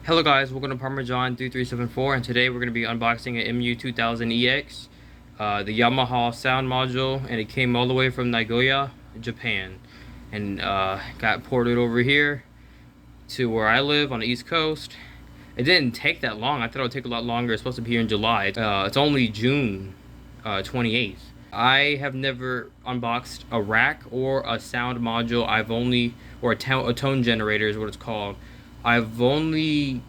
Hello guys, welcome to Parmesan3374, and today we're going to be unboxing an MU2000EX, the Yamaha Sound Module, and it came all the way from Nagoya, Japan, and got ported over here to where I live on the East Coast. It didn't take that long. I thought it would take a lot longer. It's supposed to be here in July. It's only June 28th. I have never unboxed a rack or a sound module. Or a tone generator is what it's called. I've only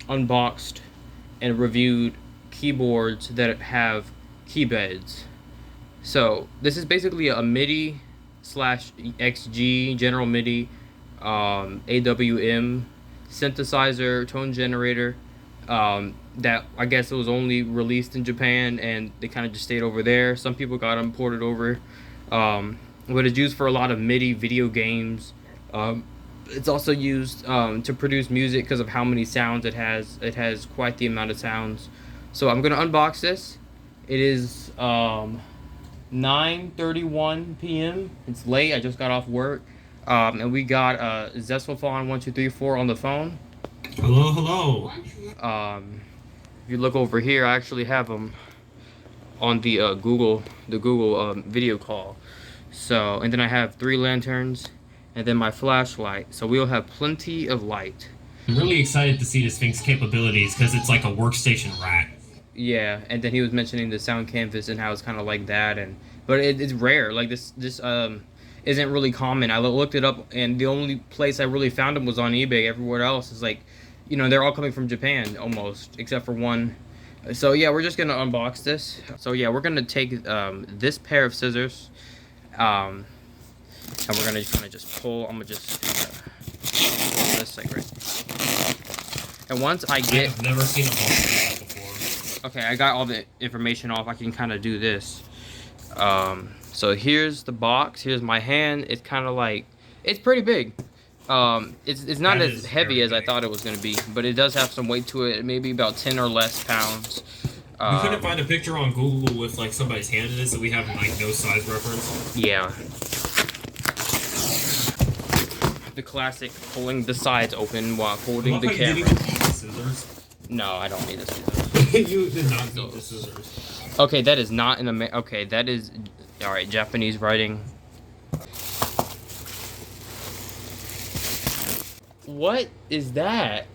unboxed and reviewed keyboards that have key beds. So this is basically a MIDI slash XG, general MIDI, AWM synthesizer, tone generator, that I guess it was only released in Japan and they kind of just stayed over there. Some people got them ported over, but it's used for a lot of MIDI video games. It's also used to produce music because of how many sounds it has. It has quite the amount of sounds. So I'm gonna unbox this. It is 9:31 p.m. It's late. I just got off work, and we got ZestfulFawn1234 on the phone. Hello, hello. If you look over here, I actually have them on the Google video call. So, and then I have 3 lanterns. And then my flashlight, so we'll have plenty of light. I'm really excited to see this thing's capabilities because it's like a workstation rack. Yeah, and then he was mentioning the sound canvas and how it's kind of like that, but it's rare. Like this isn't really common. I looked it up, and the only place I really found them was on eBay. Everywhere else is like, you know, they're all coming from Japan almost, except for one. So yeah, we're just gonna unbox this. So yeah, we're gonna take this pair of scissors. And we're gonna kind of just pull. I'm gonna just pull this like right. And once I get, I've never seen a box like that before. Okay, I got all the information off. I can kind of do this. So here's the box. Here's my hand. It's kind of like, it's pretty big. It's not as heavy as I thought it was gonna be, but it does have some weight to it. Maybe about 10 or less pounds. We couldn't find a picture on Google with like somebody's hand in it, so we have like no size reference. Yeah. The classic pulling the sides open while holding the camera. You didn't even need the scissors. No, I don't need the scissors. You did not need the scissors. Okay, that is not an okay, that is alright, Japanese writing. What is that?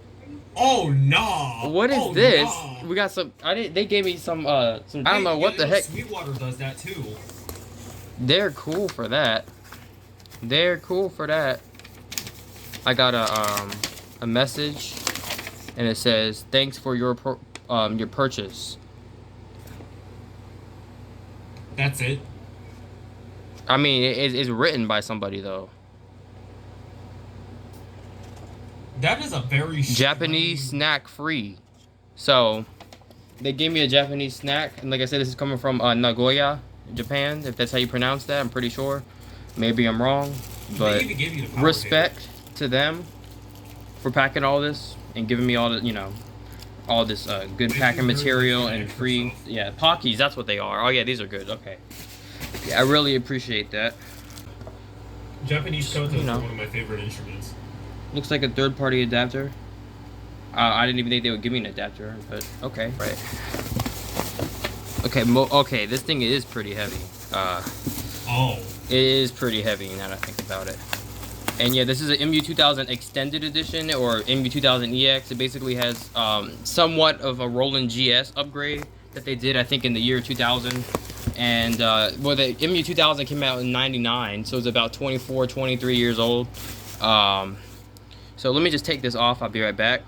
Oh no! What is this? No. We got some. They gave me some. I don't know what the heck. Sweetwater does that too. They're cool for that. They're cool for that. I got a message, and it says, "Thanks for your purchase." That's it. I mean, it's written by somebody though. That is a very Japanese snack free. So they gave me a Japanese snack, and like I said, this is coming from Nagoya, Japan, if that's how you pronounce that. I'm pretty sure. Maybe I'm wrong, but respect to them for packing all this and giving me all the, you know, all this good packing material and free. Yeah, Pockies, that's what they are. Oh yeah, these are good. Okay. Yeah, I really appreciate that. Japanese kotos are one of my favorite instruments. Looks like a third-party adapter. I didn't even think they would give me an adapter, but okay. Right. Okay, okay, this thing is pretty heavy. Oh. It is pretty heavy now that I think about it. And yeah, this is an MU2000 Extended Edition, or MU2000EX. It basically has somewhat of a Roland GS upgrade that they did, I think, in the year 2000. And, well, the MU2000 came out in '99, so it's about 24, 23 years old. So let me just take this off. I'll be right back.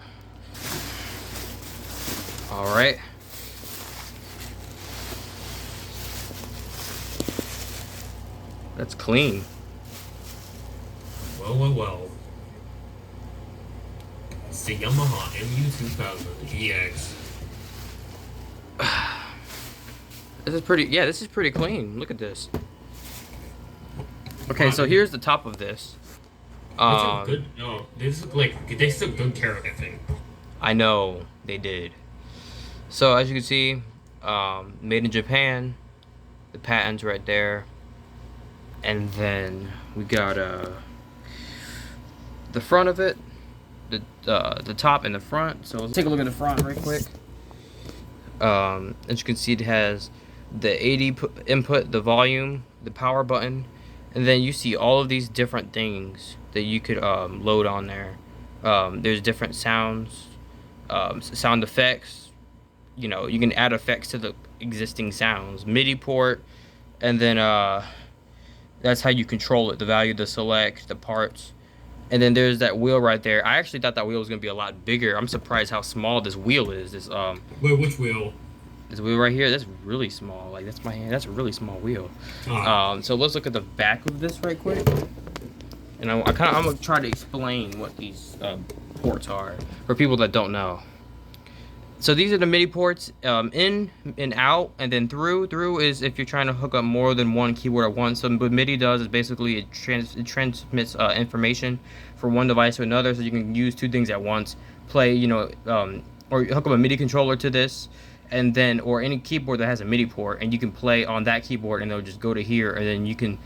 All right. That's clean. Well. It's the Yamaha MU2000EX. This is pretty, yeah, this is pretty clean. Look at this. Okay, so here's the top of this. They took good care of that thing. I know they did. So as you can see, made in Japan. the patents right there. And then we got the front of it, the top and the front. So let's take a look at the front right quick. As you can see, it has the 80 input, the volume, the power button, and then you see all of these different things that you could load on there. There's different sounds, sound effects. You know, you can add effects to the existing sounds, MIDI port, and then that's how you control it, the value, the select, the parts. And then there's that wheel right there. I actually thought that wheel was gonna be a lot bigger. I'm surprised how small this wheel is. This Wait, which wheel? This wheel right here, that's really small. Like, that's my hand. That's a really small wheel. So let's look at the back of this right quick. And I'm gonna try to explain what these ports are for people that don't know. So these are the MIDI ports, in and out, and then through. Through is if you're trying to hook up more than one keyboard at once. So what MIDI does is basically it transmits information from one device to another, so you can use two things at once. Play, you know, or hook up a MIDI controller to this, and then, or any keyboard that has a MIDI port, and you can play on that keyboard, and it'll just go to here, and then you can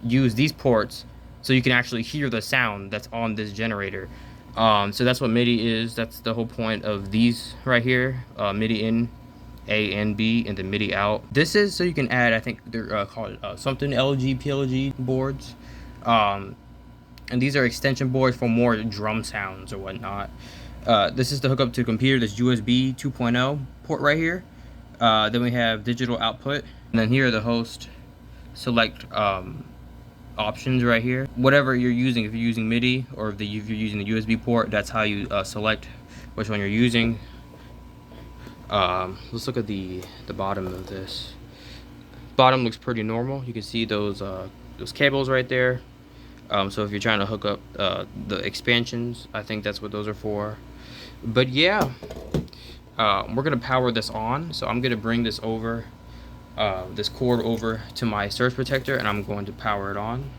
use these ports so you can actually hear the sound that's on this generator. So that's what MIDI is. That's the whole point of these right here. MIDI in, A and B, and then MIDI out. This is so you can add, I think they're called something LG, PLG boards. And these are extension boards for more drum sounds or whatnot. This is to hook up to a computer. This USB 2.0 port right here. Then we have digital output. And then here are the host select options right here. Whatever you're using, if you're using MIDI or if you're using the USB port, that's how you select which one you're using. Let's look at the bottom of this. Bottom looks pretty normal. You can see those cables right there. So if you're trying to hook up the expansions, I think that's what those are for. But yeah, we're gonna power this on. So I'm gonna bring this over, this cord over to my surge protector, and I'm going to power it on.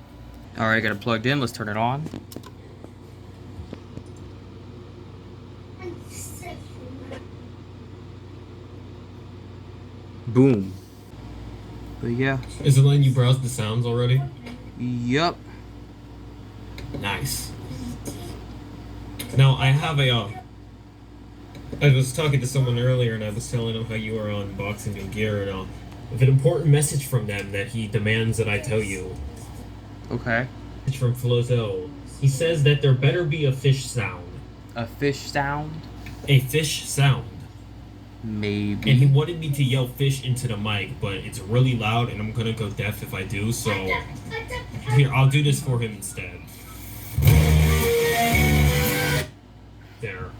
All right, I got it plugged in. Let's turn it on. Boom. But yeah. Is it letting you browse the sounds already? Yup. Nice. Now I have I was talking to someone earlier, and I was telling them how you were unboxing new gear, and with an important message from them that he demands that I tell you. Okay. It's from Flozo. He says that there better be a fish sound. A fish sound? A fish sound. Maybe. And he wanted me to yell fish into the mic, but it's really loud, and I'm gonna go deaf if I do, so... Here, I'll do this for him instead. There.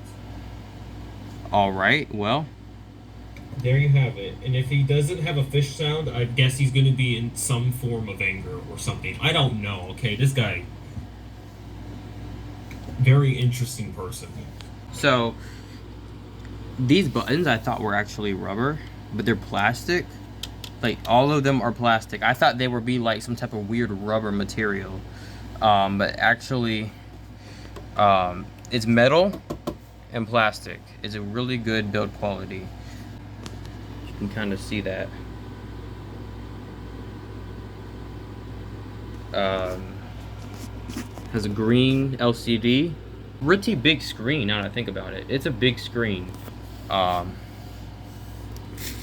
Alright, well. There you have it. And if he doesn't have a fish sound, I guess he's gonna be in some form of anger or something. I don't know, okay? This guy... Very interesting person. So, these buttons I thought were actually rubber, but they're plastic. Like, all of them are plastic. I thought they would be like some type of weird rubber material. But actually, it's metal and plastic. It's a really good build quality. You can kind of see that. Has a green LCD. Pretty big screen now that I think about it. It's a big screen.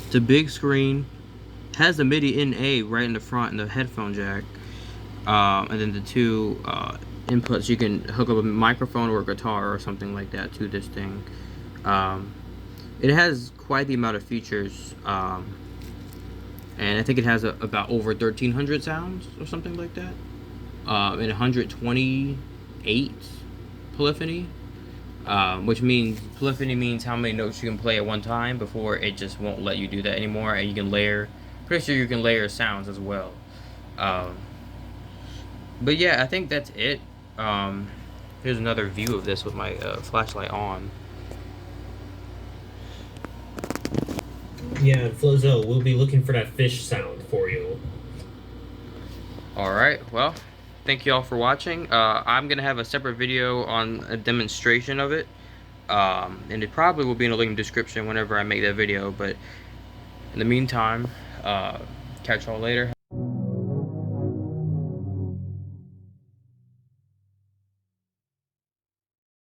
It's a big screen. Has the MIDI in A right in the front and the headphone jack. And then the two inputs. You can hook up a microphone or a guitar or something like that to this thing. It has quite the amount of features. And I think it has about over 1,300 sounds or something like that. And 128 polyphony. Which means polyphony means how many notes you can play at one time before it just won't let you do that anymore, and you can layer. Pretty sure you can layer sounds as well. But yeah, I think that's it. Here's another view of this with my flashlight on. Yeah, Flozo, we'll be looking for that fish sound for you. Alright, well, thank you all for watching. I'm going to have a separate video on a demonstration of it. And it probably will be in the link in the description whenever I make that video. But in the meantime, catch y'all later.